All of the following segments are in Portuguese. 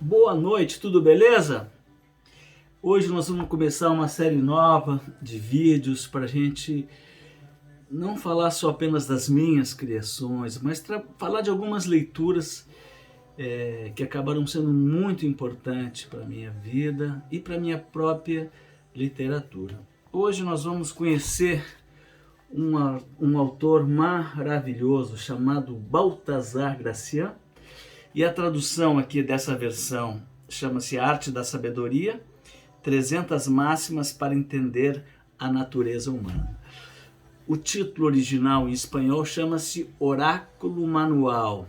Boa noite, tudo beleza? Hoje nós vamos começar uma série nova de vídeos para a gente não falar só apenas das minhas criações, mas falar de algumas leituras que acabaram sendo muito importantes para a minha vida e para a minha própria literatura. Hoje nós vamos conhecer um autor maravilhoso chamado Baltasar Gracián, e a tradução aqui dessa versão chama-se Arte da Sabedoria, 300 máximas para entender a natureza humana. O título original em espanhol chama-se Oráculo Manual.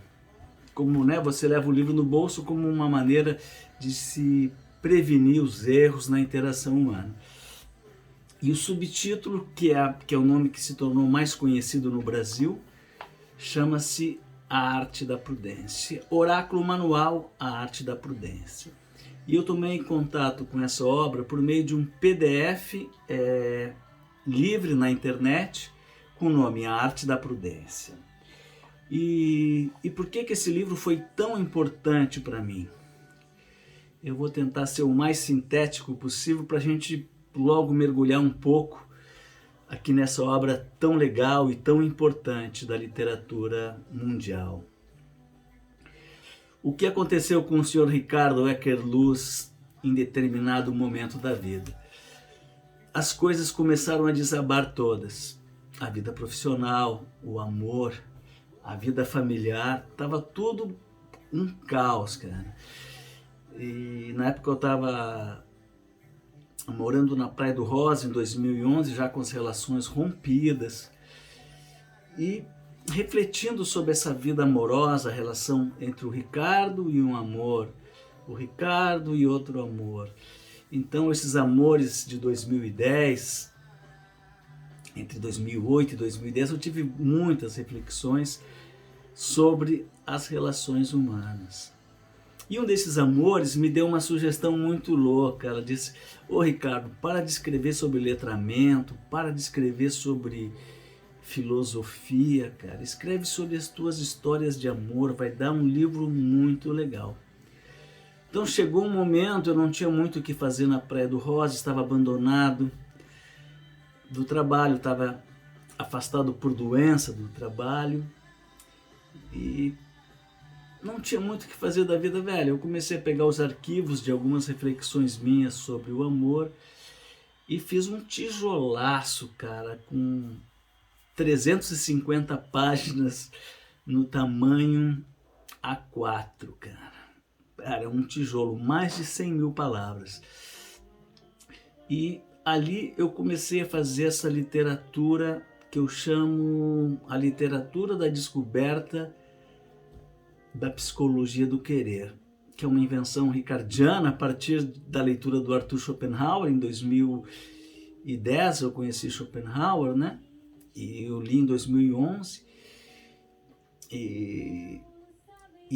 Como você leva o livro no bolso como uma maneira de se prevenir os erros na interação humana. E o subtítulo, que é o nome que se tornou mais conhecido no Brasil, chama-se A Arte da Prudência. Oráculo Manual, A Arte da Prudência. E eu tomei contato com essa obra por meio de um PDF livre na internet com o nome A Arte da Prudência. E por que esse livro foi tão importante para mim? Eu vou tentar ser o mais sintético possível para a gente logo mergulhar um pouco aqui nessa obra tão legal e tão importante da literatura mundial. O que aconteceu com o Sr. Ricardo Ecker Luz em determinado momento da vida? As coisas começaram a desabar todas. A vida profissional, o amor, a vida familiar, estava tudo um caos, cara. E na época eu estava morando na Praia do Rosa em 2011, já com as relações rompidas, e refletindo sobre essa vida amorosa, a relação entre o Ricardo e um amor, o Ricardo e outro amor. Então esses amores de 2010, entre 2008 e 2010, eu tive muitas reflexões sobre as relações humanas. E um desses amores me deu uma sugestão muito louca. Ela disse: ô Ricardo, para de escrever sobre letramento, para de escrever sobre filosofia, cara. Escreve sobre as tuas histórias de amor, vai dar um livro muito legal. Então chegou um momento, eu não tinha muito o que fazer na Praia do Rosa, estava abandonado do trabalho, estava afastado por doença do trabalho e não tinha muito o que fazer da vida, velho. Eu comecei a pegar os arquivos de algumas reflexões minhas sobre o amor e fiz um tijolaço, cara, com 350 páginas no tamanho A4, cara. Era um tijolo, mais de 100 mil palavras. E ali eu comecei a fazer essa literatura que eu chamo a literatura da descoberta da psicologia do querer, que é uma invenção ricardiana a partir da leitura do Arthur Schopenhauer. Em 2010 eu conheci Schopenhauer, né? E eu li em 2011. E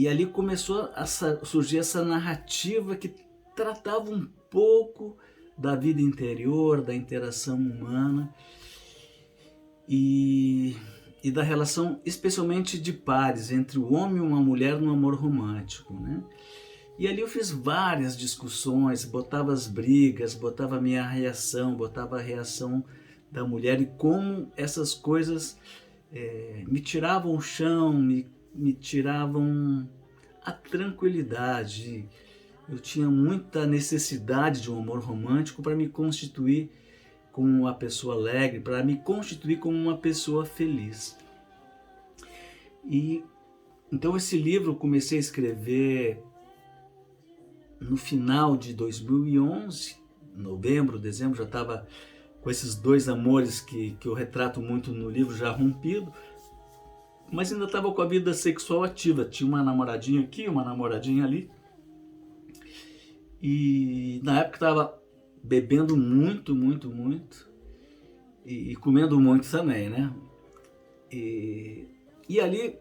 ali começou a surgir essa narrativa que tratava um pouco da vida interior, da interação humana e da relação especialmente de pares, entre o homem e uma mulher no amor romântico, né? E ali eu fiz várias discussões, botava as brigas, botava a minha reação, botava a reação da mulher e como essas coisas me tiravam o chão, me tiravam a tranquilidade. Eu tinha muita necessidade de um amor romântico para me constituir como uma pessoa alegre, para me constituir como uma pessoa feliz. E então esse livro eu comecei a escrever no final de 2011, novembro, dezembro, já estava com esses dois amores que eu retrato muito no livro já rompido, mas ainda estava com a vida sexual ativa. Tinha uma namoradinha aqui, uma namoradinha ali, e na época estava bebendo muito e comendo muito também, né? E ali,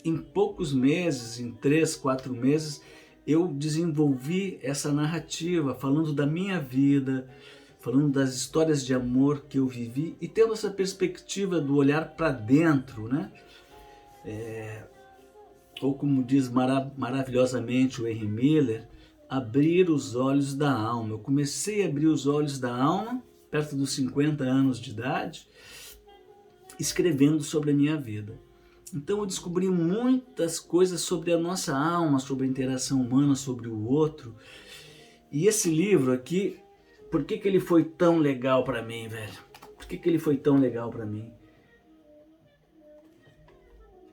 em poucos meses, em 3, 4 meses, eu desenvolvi essa narrativa, falando da minha vida, falando das histórias de amor que eu vivi e tendo essa perspectiva do olhar para dentro, né? Ou como diz maravilhosamente o Henry Miller, abrir os olhos da alma. Eu comecei a abrir os olhos da alma, perto dos 50 anos de idade, escrevendo sobre a minha vida. Então eu descobri muitas coisas sobre a nossa alma, sobre a interação humana, sobre o outro. E esse livro aqui, por que ele foi tão legal para mim, velho? Por que ele foi tão legal para mim?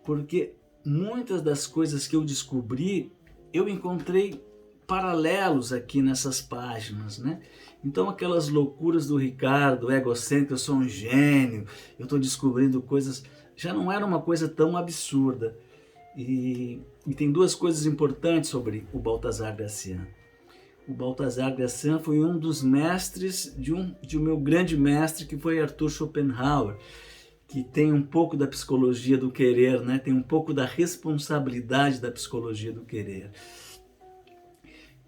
Porque muitas das coisas que eu descobri, eu encontrei paralelos aqui nessas páginas, né? Então aquelas loucuras do Ricardo, egocêntrico, eu sou um gênio, eu estou descobrindo coisas, já não era uma coisa tão absurda. E tem duas coisas importantes sobre o Baltasar Gracian. O Baltasar Gracian foi um dos mestres de um meu grande mestre, que foi Arthur Schopenhauer, que tem um pouco da psicologia do querer, né? Tem um pouco da responsabilidade da psicologia do querer.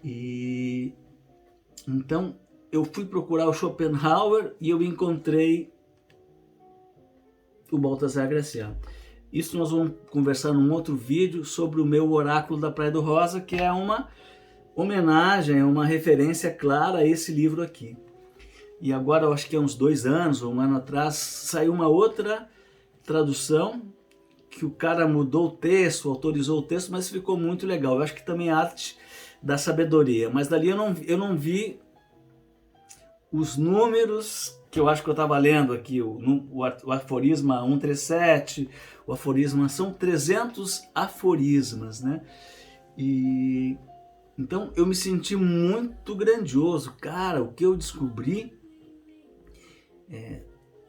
E então eu fui procurar o Schopenhauer e eu encontrei o Baltasar Gracian. Isso nós vamos conversar num outro vídeo sobre o meu oráculo da Praia do Rosa, que é uma homenagem, uma referência clara a esse livro aqui. E agora, eu acho que há uns 2 anos ou um ano atrás, saiu uma outra tradução, que o cara mudou o texto, autorizou o texto, mas ficou muito legal. Eu acho que também é arte da sabedoria, mas dali eu não vi os números que eu acho que eu estava lendo aqui, o aforisma 137, o aforisma, são 300 aforismas, né? E então eu me senti muito grandioso, cara. O que eu descobri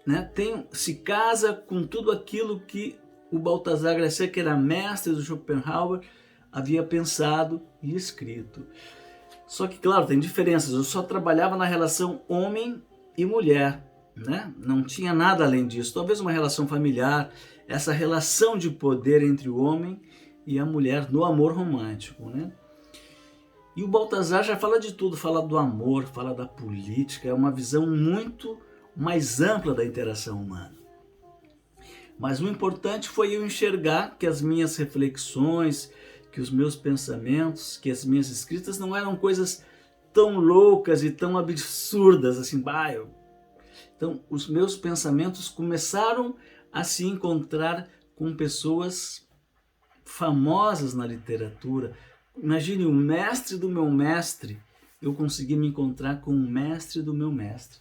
né, se casa com tudo aquilo que o Baltasar Gracian, que era mestre do Schopenhauer, havia pensado e escrito. Só que, claro, tem diferenças. Eu só trabalhava na relação homem e mulher, né? Não tinha nada além disso. Talvez uma relação familiar, essa relação de poder entre o homem e a mulher no amor romântico, né? E o Baltasar já fala de tudo, fala do amor, fala da política, é uma visão muito mais ampla da interação humana. Mas o importante foi eu enxergar que as minhas reflexões, que os meus pensamentos, que as minhas escritas não eram coisas tão loucas e tão absurdas assim. Então os meus pensamentos começaram a se encontrar com pessoas famosas na literatura. Imagine, o mestre do meu mestre, eu consegui me encontrar com o mestre do meu mestre.